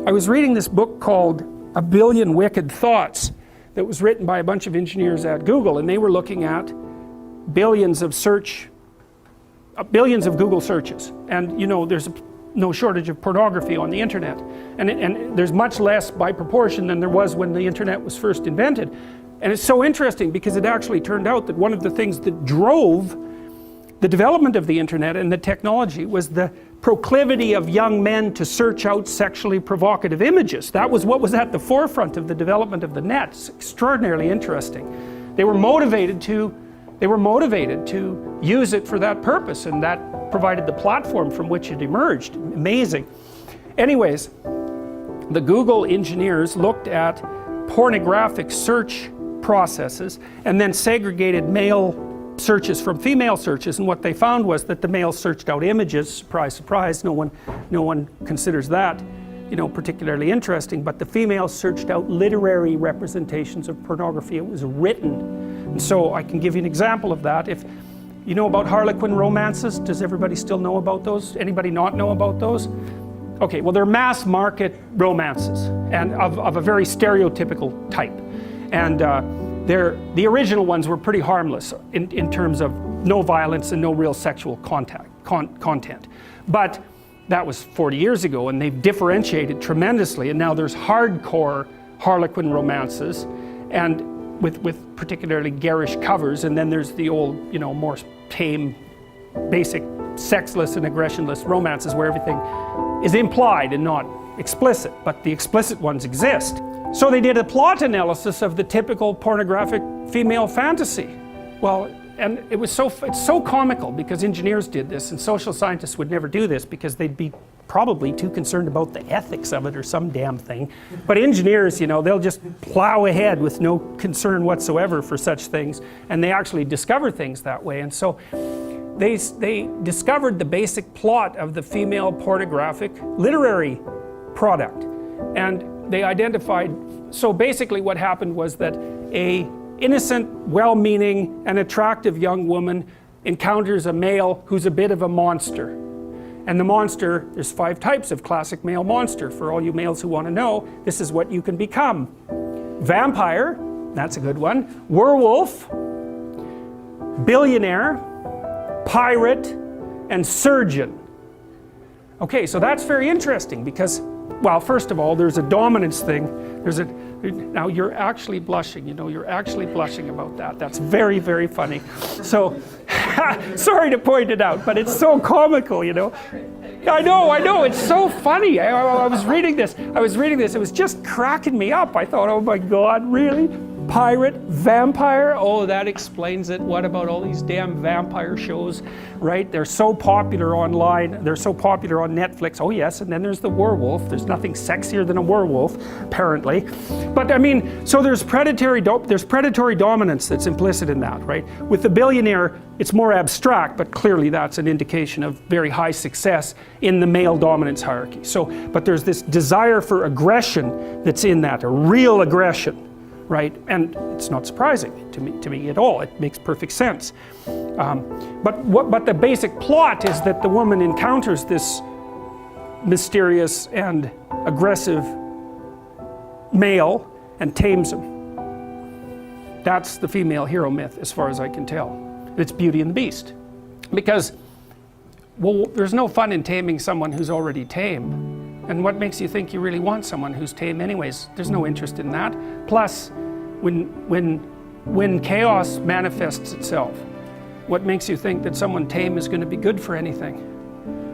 I was reading this book called A Billion Wicked Thoughts that was written by a bunch of engineers at Google, and they were looking at billions of Google searches. And you know, there's no shortage of pornography on the internet, and there's much less by proportion than there was when the internet was first invented. And it's so interesting because it actually turned out that one of the things that drove the development of the internet and the technology was the proclivity of young men to search out sexually provocative images. That was what was at the forefront of the development of the net. It's extraordinarily interesting. They were motivated to use it for that purpose, and that provided the platform from which it emerged. Amazing. Anyways, the Google engineers looked at pornographic search processes and then segregated male searches from female searches, and what they found was that the males searched out images. Surprise, surprise, no one considers that, you know, particularly interesting, but the females searched out literary representations of pornography. It was written. And so I can give you an example of that. If you know about Harlequin romances, does everybody still know about those? Anybody not know about those? Okay, well, they're mass market romances, and of a very stereotypical type. And the original ones were pretty harmless in terms of no violence and no real sexual content. But that was 40 years ago, and they've differentiated tremendously, and now there's hardcore Harlequin romances, and with particularly garish covers, and then there's the old, you know, more tame, basic, sexless and aggressionless romances where everything is implied and not explicit, but the explicit ones exist. So they did a plot analysis of the typical pornographic female fantasy. Well, and it's so comical because engineers did this, and social scientists would never do this because they'd be probably too concerned about the ethics of it or some damn thing. But engineers, you know, they'll just plow ahead with no concern whatsoever for such things, and they actually discover things that way. And so they discovered the basic plot of the female pornographic literary product, and they identified, so basically what happened was that a innocent, well-meaning and attractive young woman encounters a male who's a bit of a monster. And the monster, there's 5 types of classic male monster. For all you males who want to know, this is what you can become. Vampire, that's a good one. Werewolf, billionaire, pirate, and surgeon. Okay, so that's very interesting because, well, first of all, there's a dominance thing. Now you're actually blushing, you know, you're actually blushing about that. That's very, very funny. So, sorry to point it out, but it's so comical, you know. I know, it's so funny. I was reading this, it was just cracking me up. I thought, oh my God, really? Pirate, vampire, oh, that explains it. What about all these damn vampire shows, right? They're so popular online, they're so popular on Netflix. Oh yes, and then there's the werewolf. There's nothing sexier than a werewolf, apparently. But I mean, so there's predatory dominance that's implicit in that, right? With the billionaire, it's more abstract, but clearly that's an indication of very high success in the male dominance hierarchy. So, but there's this desire for aggression that's in that, a real aggression. Right, and it's not surprising to me at all. It makes perfect sense. But the basic plot is that the woman encounters this mysterious and aggressive male and tames him. That's the female hero myth, as far as I can tell. It's Beauty and the Beast, because, well, there's no fun in taming someone who's already tame. And what makes you think you really want someone who's tame anyways? There's no interest in that. Plus, when chaos manifests itself, what makes you think that someone tame is going to be good for anything?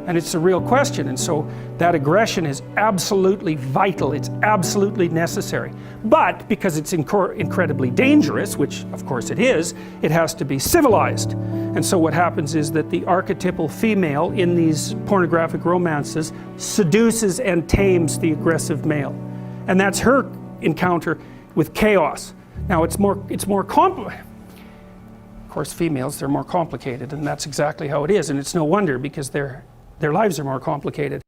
And it's a real question, and so that aggression is absolutely vital, it's absolutely necessary. But because it's incredibly dangerous, which of course it is, it has to be civilized. And so what happens is that the archetypal female in these pornographic romances seduces and tames the aggressive male. And that's her encounter with chaos. Now it's more complicated. Of course, females, they're more complicated, and that's exactly how it is, and it's no wonder because their lives are more complicated.